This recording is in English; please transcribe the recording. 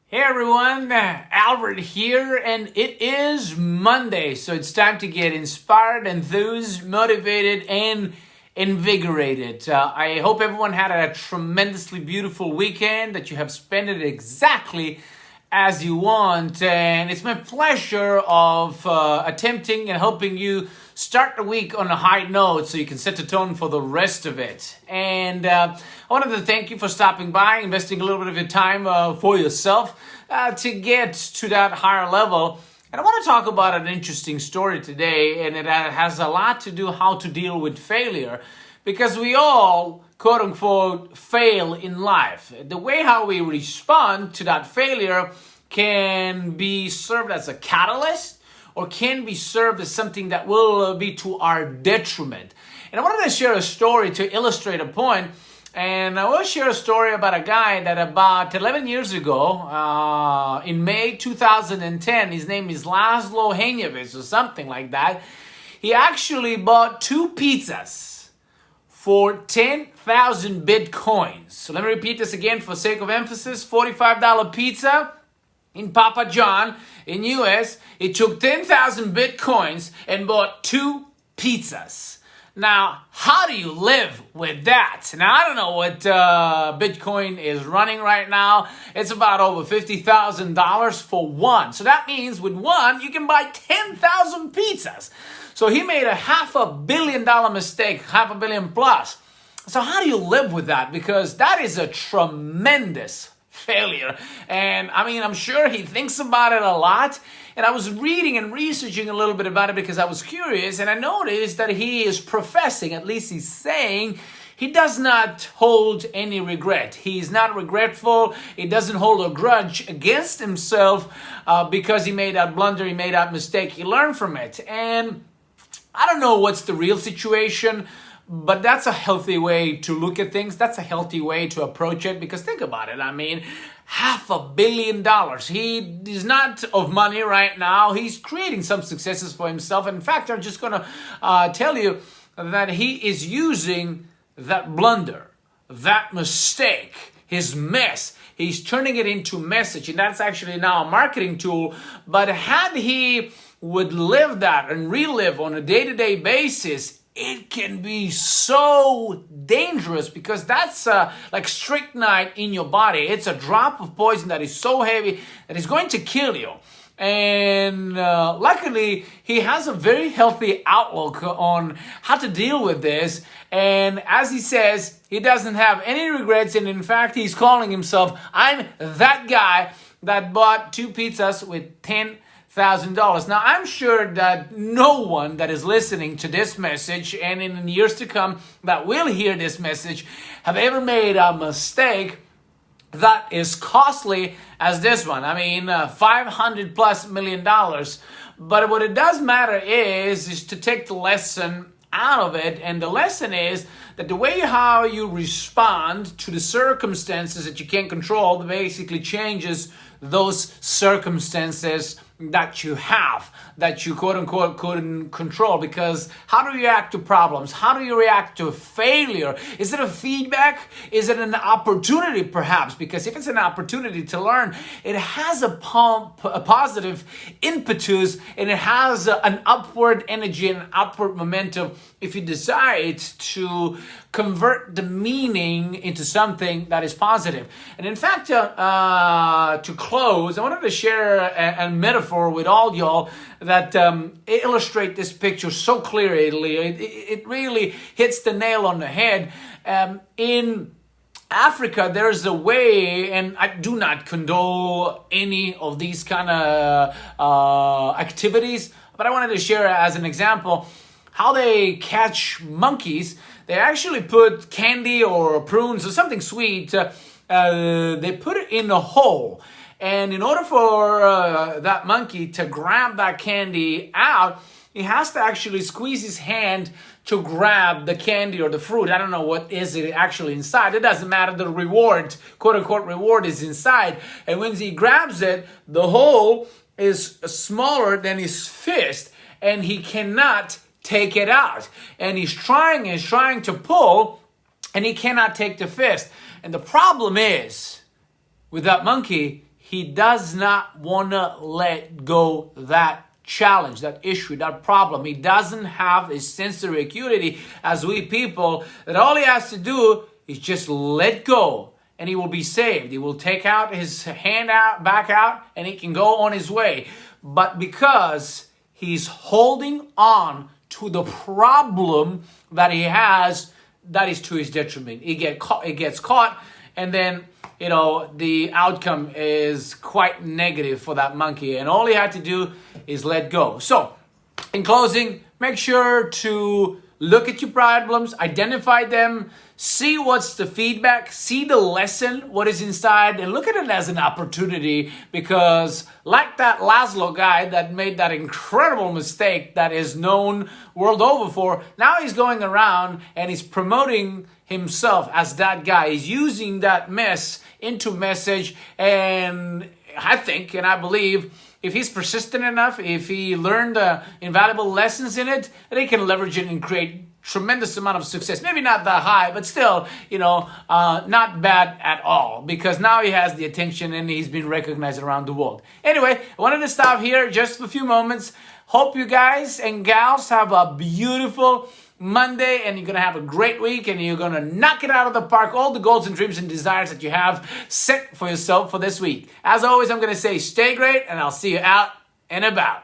Hey everyone, Albert here, and it is Monday, so it's time to get inspired, enthused, motivated, and invigorated. I hope everyone had a tremendously beautiful weekend, that you have spent it exactly as you want, and it's my pleasure of attempting and helping you start the week on a high note so you can set the tone for the rest of it. And I wanted to thank you for stopping by, investing a little bit of your time for yourself to get to that higher level. And I want to talk about an interesting story today, and it has a lot to do how to deal with failure, because we all, quote unquote, fail in life. The way how we respond to that failure can be served as a catalyst, or can be served as something that will be to our detriment. And I wanted to share a story to illustrate a point. And I will share a story about a guy that about 11 years ago, in May 2010, his name is 𝐬𝐨𝐧𝐬𝐜𝐿 or something like that. He actually bought 2 pizzas for 10,000 Bitcoins. So let me repeat this again for sake of emphasis. $45 pizza in Papa John in US. He took 10,000 Bitcoins and bought 2 pizzas. Now, how do you live with that? Now, I don't know what Bitcoin is running right now. It's about over $50,000 for one. So that means with one, you can buy 10,000 pizzas. So he made a $500 million mistake, $500 million plus. So how do you live with that? Because that is a tremendous failure. And I mean, I'm sure he thinks about it a lot. And I was reading and researching a little bit about it because I was curious, and I noticed that he is professing, at least he's saying, he does not hold any regret. He's not regretful. He doesn't hold a grudge against himself because he made that blunder, he made that mistake. He learned from it. And I don't know what's the real situation, but that's a healthy way to look at things. That's a healthy way to approach it, because think about it. I mean, $500 million. He is not of money right now. He's creating some successes for himself. In fact, I'm just going to tell you that he is using that blunder, that mistake, his mess. He's turning it into message, and that's actually now a marketing tool. But had he would live that and relive on a day-to-day basis, it can be so dangerous, because that's like strychnine in your body. It's a drop of poison that is so heavy that is going to kill you. And luckily, he has a very healthy outlook on how to deal with this. And as he says, he doesn't have any regrets. And in fact, he's calling himself, I'm that guy that bought 2 pizzas with $10,000. Now, I'm sure that no one that is listening to this message, and in the years to come that will hear this message, have ever made a mistake that is costly as this one. I mean, $500+ million. But what it does matter is to take the lesson out of it. And the lesson is that the way how you respond to the circumstances that you can't control basically changes those circumstances that you have, that you quote unquote couldn't control. Because how do you react to problems? How do you react to failure? Is it a feedback? Is it an opportunity perhaps? Because if it's an opportunity to learn, it has a positive impetus, and it has an upward energy and upward momentum if you decide to convert the meaning into something that is positive. And in fact, to close, I wanted to share a metaphor with all y'all that illustrate this picture so clearly. It really hits the nail on the head. In Africa, there's a way, and I do not condone any of these kind of activities, but I wanted to share as an example how they catch monkeys. They actually put candy or prunes or something sweet. They put it in a hole. And in order for that monkey to grab that candy out, he has to actually squeeze his hand to grab the candy or the fruit. I don't know what is it actually inside. It doesn't matter. The reward, quote unquote reward, is inside. And when he grabs it, the hole is smaller than his fist, and he cannot take it out. And he's trying to pull, and he cannot take the fist. And the problem is, with that monkey, he does not want to let go that challenge, that issue, that problem. He doesn't have a sensory acuity as we people, that all he has to do is just let go and he will be saved. He will take out his hand back out, and he can go on his way. But because he's holding on to the problem that he has, that is to his detriment. He gets caught, and then the outcome is quite negative for that monkey, and all he had to do is let go. So, in closing, make sure to look at your problems, identify them, see what's the feedback, see the lesson, what is inside, and look at it as an opportunity, because like that Laszlo guy that made that incredible mistake that is known world over for, now he's going around and he's promoting himself as that guy. He's using that mess into message, and I think and I believe if he's persistent enough, if he learned invaluable lessons in it, then he can leverage it and create tremendous amount of success. Maybe not that high, but still, not bad at all, because now he has the attention and he's been recognized around the world. Anyway, I wanted to stop here just for a few moments. Hope you guys and gals have a beautiful Monday, and you're going to have a great week, and you're going to knock it out of the park, all the goals and dreams and desires that you have set for yourself for this week. As always, I'm going to say stay great, and I'll see you out and about.